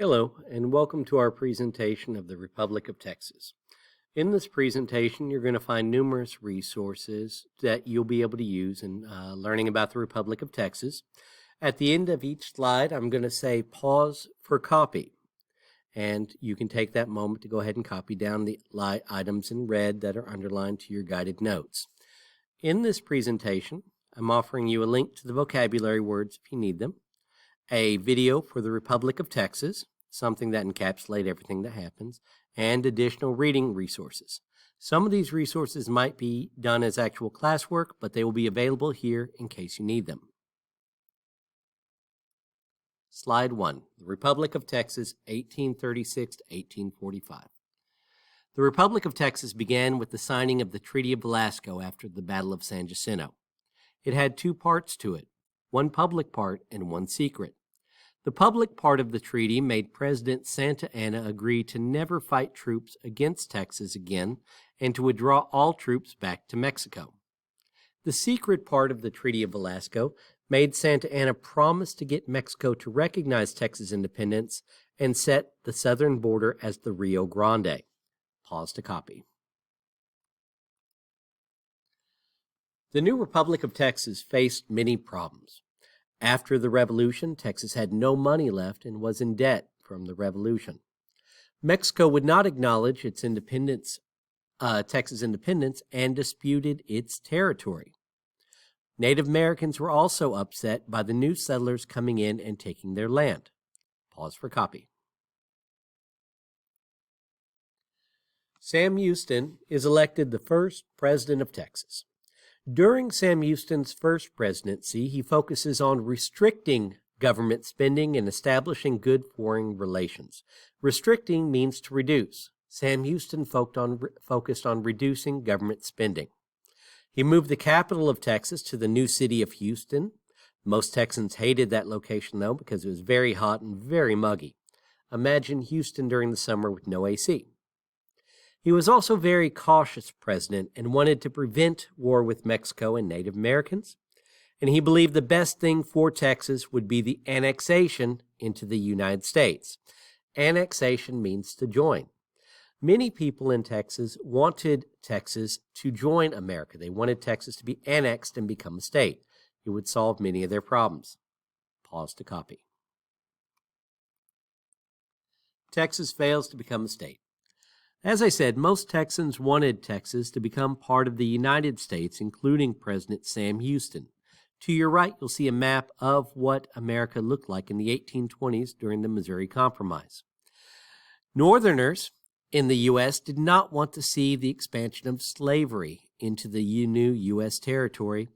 Hello, and welcome to our presentation of the Republic of Texas. In this presentation, you're going to find numerous resources that you'll be able to use in learning about the Republic of Texas. At the end of each slide, I'm going to say pause for copy, and you can take that moment to go ahead and copy down the items in red that are underlined to your guided notes. In this presentation, I'm offering you a link to the vocabulary words if you need them, a video for the Republic of Texas, something that encapsulates everything that happens, and additional reading resources. Some of these resources might be done as actual classwork, but they will be available here in case you need them. Slide 1, the Republic of Texas, 1836 to 1845. The Republic of Texas began with the signing of the Treaty of Velasco after the Battle of San Jacinto. It had two parts to it, one public part and one secret. The public part of the treaty made President Santa Anna agree to never fight troops against Texas again and to withdraw all troops back to Mexico. The secret part of the Treaty of Velasco made Santa Anna promise to get Mexico to recognize Texas independence and set the southern border as the Rio Grande. Pause to copy. The new Republic of Texas faced many problems. After the Revolution, Texas had no money left and was in debt from the Revolution. Mexico would not acknowledge its independence, Texas independence, and disputed its territory. Native Americans were also upset by the new settlers coming in and taking their land. Pause for copy. Sam Houston is elected the first president of Texas. During Sam Houston's first presidency, he focuses on restricting government spending and establishing good foreign relations. Restricting means to reduce. Sam Houston focused on reducing government spending. He moved the capital of Texas to the new city of Houston. Most Texans hated that location, though, because it was very hot and very muggy. Imagine Houston during the summer with no AC. He was also a very cautious president and wanted to prevent war with Mexico and Native Americans, and he believed the best thing for Texas would be the annexation into the United States. Annexation means to join. Many people in Texas wanted Texas to join America. They wanted Texas to be annexed and become a state. It would solve many of their problems. Pause to copy. Texas fails to become a state. As I said, most Texans wanted Texas to become part of the United States, including President Sam Houston. To your right, you'll see a map of what America looked like in the 1820s during the Missouri Compromise. Northerners in the U.S. did not want to see the expansion of slavery into the new U.S. territory,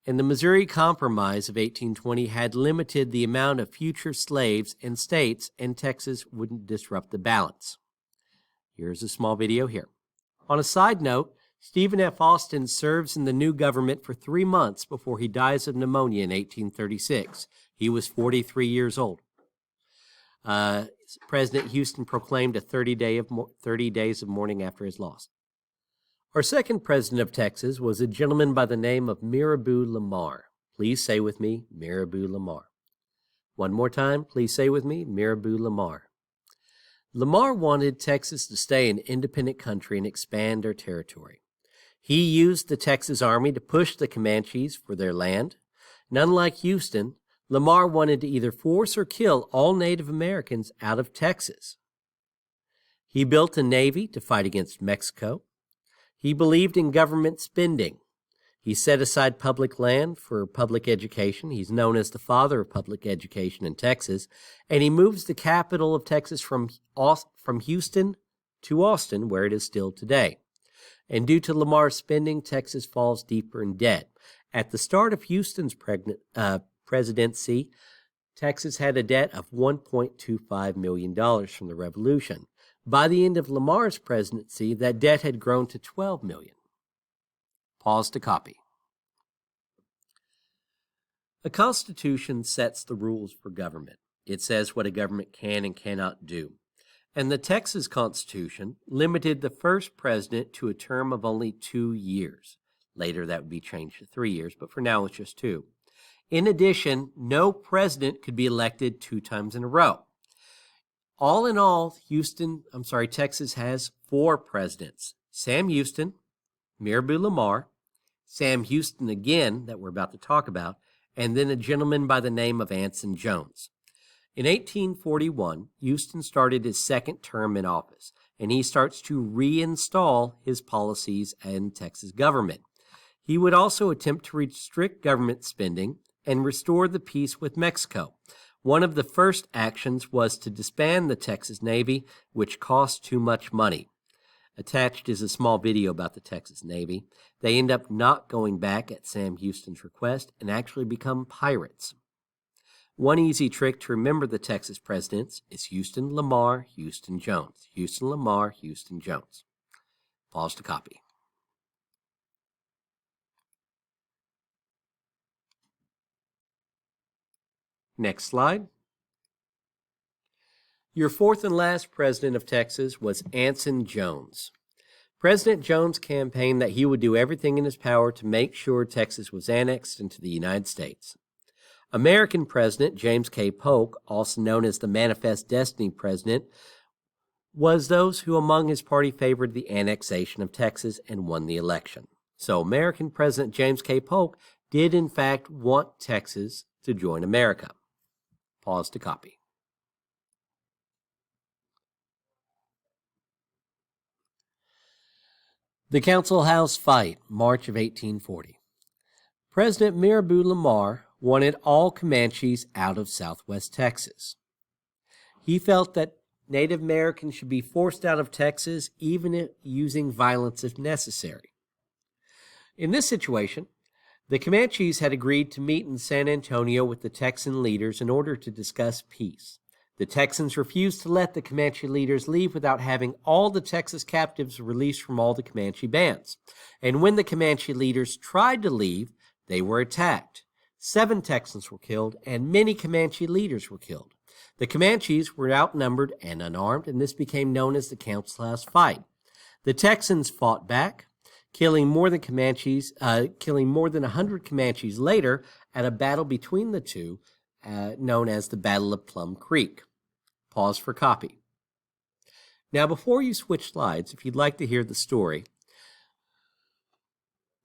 and the Missouri Compromise of 1820 had limited the amount of future slaves and states, and Texas wouldn't disrupt the balance. Here's a small video here. On a side note, Stephen F. Austin serves in the new government for 3 months before he dies of pneumonia in 1836. He was 43 years old. President Houston proclaimed a 30 days of mourning after his loss. Our second president of Texas was a gentleman by the name of Mirabeau Lamar. Please say with me, Mirabeau Lamar. One more time, please say with me, Mirabeau Lamar. Lamar wanted Texas to stay an independent country and expand their territory. He used the Texas Army to push the Comanches for their land. And unlike Houston, Lamar wanted to either force or kill all Native Americans out of Texas. He built a navy to fight against Mexico. He believed in government spending. He set aside public land for public education. He's known as the father of public education in Texas. And he moves the capital of Texas from Houston to Austin, where it is still today. And due to Lamar's spending, Texas falls deeper in debt. At the start of Houston's presidency, Texas had a debt of $1.25 million from the Revolution. By the end of Lamar's presidency, that debt had grown to $12 million. Pause to copy. The Constitution sets the rules for government. It says what a government can and cannot do. And the Texas Constitution limited the first president to a term of only 2 years. Later, that would be changed to 3 years, but for now, it's just 2. In addition, no president could be elected 2 times in a row. All in all, Texas has 4 presidents: Sam Houston, Mirabeau Lamar, Sam Houston again, that we're about to talk about, and then a gentleman by the name of Anson Jones. In 1841, Houston started his second term in office, and he starts to reinstall his policies in Texas government. He would also attempt to restrict government spending and restore the peace with Mexico. One of the first actions was to disband the Texas Navy, which cost too much money. Attached is a small video about the Texas Navy. They end up not going back at Sam Houston's request and actually become pirates. One easy trick to remember the Texas presidents is Houston, Lamar, Houston, Jones. Houston, Lamar, Houston, Jones. Pause to copy. Next slide. Your fourth and last president of Texas was Anson Jones. President Jones campaigned that he would do everything in his power to make sure Texas was annexed into the United States. American President James K. Polk, also known as the Manifest Destiny President, was those who among his party favored the annexation of Texas and won the election. So American President James K. Polk did in fact want Texas to join America. Pause to copy. The Council House Fight, March of 1840. President Mirabeau Lamar wanted all Comanches out of southwest Texas. He felt that Native Americans should be forced out of Texas, even using violence if necessary. In this situation, the Comanches had agreed to meet in San Antonio with the Texan leaders in order to discuss peace. The Texans refused to let the Comanche leaders leave without having all the Texas captives released from all the Comanche bands. And when the Comanche leaders tried to leave, they were attacked. 7 Texans were killed, and many Comanche leaders were killed. The Comanches were outnumbered and unarmed, and this became known as the Council House Fight. The Texans fought back, killing more than 100 Comanches later at a battle between the two, known as the Battle of Plum Creek. Pause for copy. Now, before you switch slides, if you'd like to hear the story,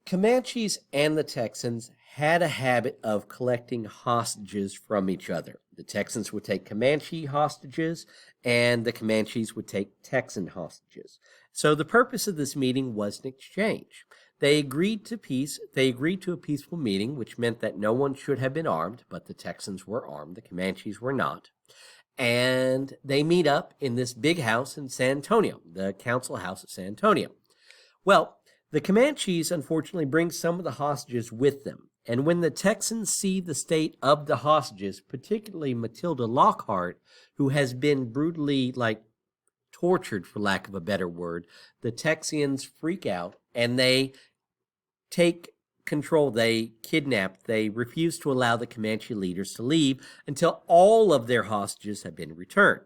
Comanches and the Texans had a habit of collecting hostages from each other. The Texans would take Comanche hostages, and the Comanches would take Texan hostages. So the purpose of this meeting was an exchange. They agreed to peace. They agreed to a peaceful meeting, which meant that no one should have been armed, but the Texans were armed. The Comanches were not. And they meet up in this big house in San Antonio, the Council House of San Antonio. Well, the Comanches, unfortunately, bring some of the hostages with them. And when the Texans see the state of the hostages, particularly Matilda Lockhart, who has been brutally, tortured, for lack of a better word, the Texans freak out and they take control. They kidnap. They refuse to allow the Comanche leaders to leave until all of their hostages have been returned.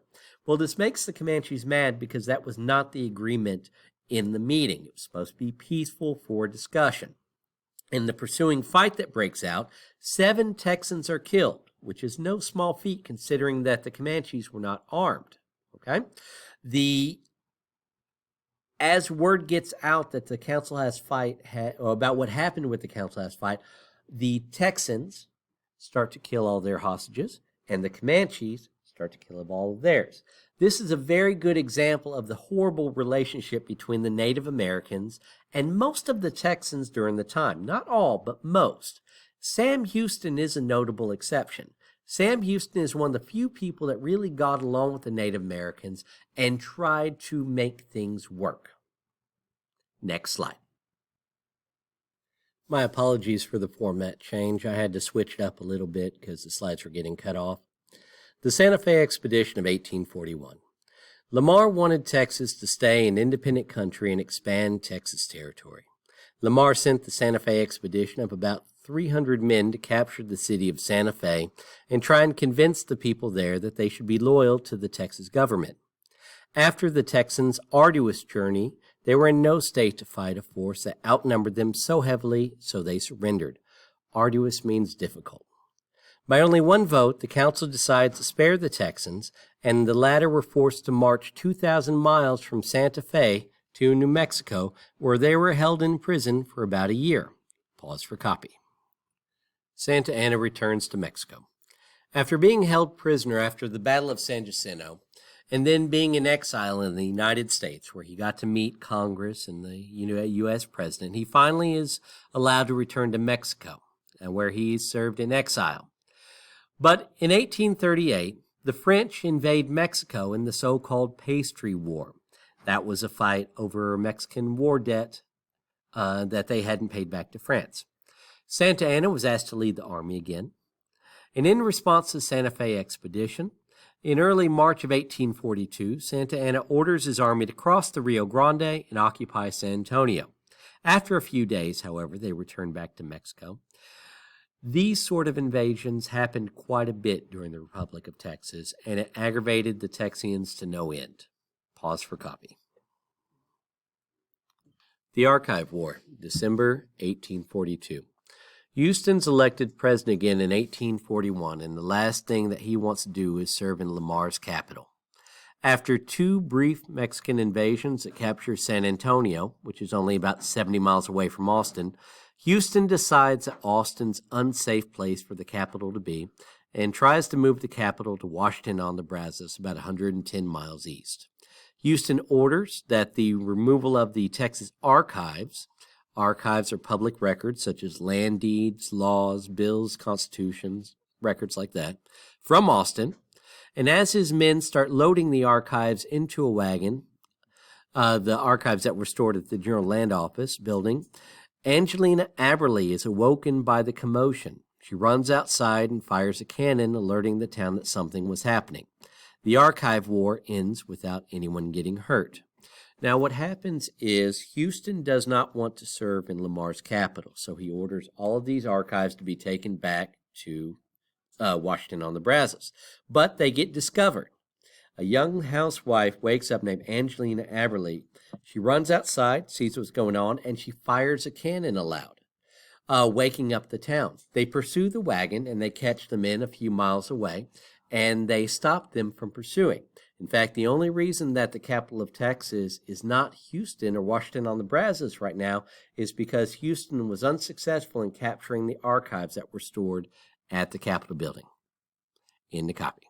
Well, this makes the Comanches mad because that was not the agreement in the meeting. It was supposed to be peaceful for discussion. In the pursuing fight that breaks out, 7 Texans are killed, which is no small feat considering that the Comanches were not armed. Okay? As word gets out that the Council House Fight, or about what happened with the Council House Fight, the Texans start to kill all their hostages, and the Comanches start to kill all of theirs. This is a very good example of the horrible relationship between the Native Americans and most of the Texans during the time. Not all, but most. Sam Houston is a notable exception. Sam Houston is one of the few people that really got along with the Native Americans and tried to make things work. Next slide. My apologies for the format change. I had to switch it up a little bit because the slides were getting cut off. The Santa Fe Expedition of 1841. Lamar wanted Texas to stay an independent country and expand Texas territory. Lamar sent the Santa Fe Expedition of about 300 men to capture the city of Santa Fe and try and convince the people there that they should be loyal to the Texas government. After the Texans' arduous journey, they were in no state to fight a force that outnumbered them so heavily, so they surrendered. Arduous means difficult. By only one vote, the council decided to spare the Texans, and the latter were forced to march 2,000 miles from Santa Fe to New Mexico, where they were held in prison for about a year. Pause for copy. Santa Anna returns to Mexico. After being held prisoner after the Battle of San Jacinto, and then being in exile in the United States, where he got to meet Congress and the U.S. president, he finally is allowed to return to Mexico, where he served in exile. But in 1838, the French invade Mexico in the so-called Pastry War. That was a fight over Mexican war debt that they hadn't paid back to France. Santa Anna was asked to lead the army again. And in response to the Santa Fe expedition, in early March of 1842, Santa Anna orders his army to cross the Rio Grande and occupy San Antonio. After a few days, however, they returned back to Mexico. These sort of invasions happened quite a bit during the Republic of Texas, and it aggravated the Texians to no end. Pause for copy. The Archive War, December 1842. Houston's elected president again in 1841, and the last thing that he wants to do is serve in Lamar's capital. After two brief Mexican invasions that captured San Antonio, which is only about 70 miles away from Austin, Houston decides that Austin's an unsafe place for the capital to be and tries to move the capital to Washington on the Brazos, about 110 miles east. Houston orders that the removal of the Texas archives are public records such as land deeds, laws, bills, constitutions, records like that, from Austin. And as his men start loading the archives into a wagon, the archives that were stored at the General Land Office building, Angelina Aberle is awoken by the commotion. She runs outside and fires a cannon, alerting the town that something was happening. The archive war ends without anyone getting hurt. Now, what happens is Houston does not want to serve in Lamar's capital, so he orders all of these archives to be taken back to Washington on the Brazos. But they get discovered. A young housewife wakes up named Angelina Aberle. She runs outside, sees what's going on, and she fires a cannon aloud, waking up the town. They pursue the wagon, and they catch the men a few miles away, and they stop them from pursuing. In fact, the only reason that the capital of Texas is not Houston or Washington on the Brazos right now is because Houston was unsuccessful in capturing the archives that were stored at the Capitol building. In the copy.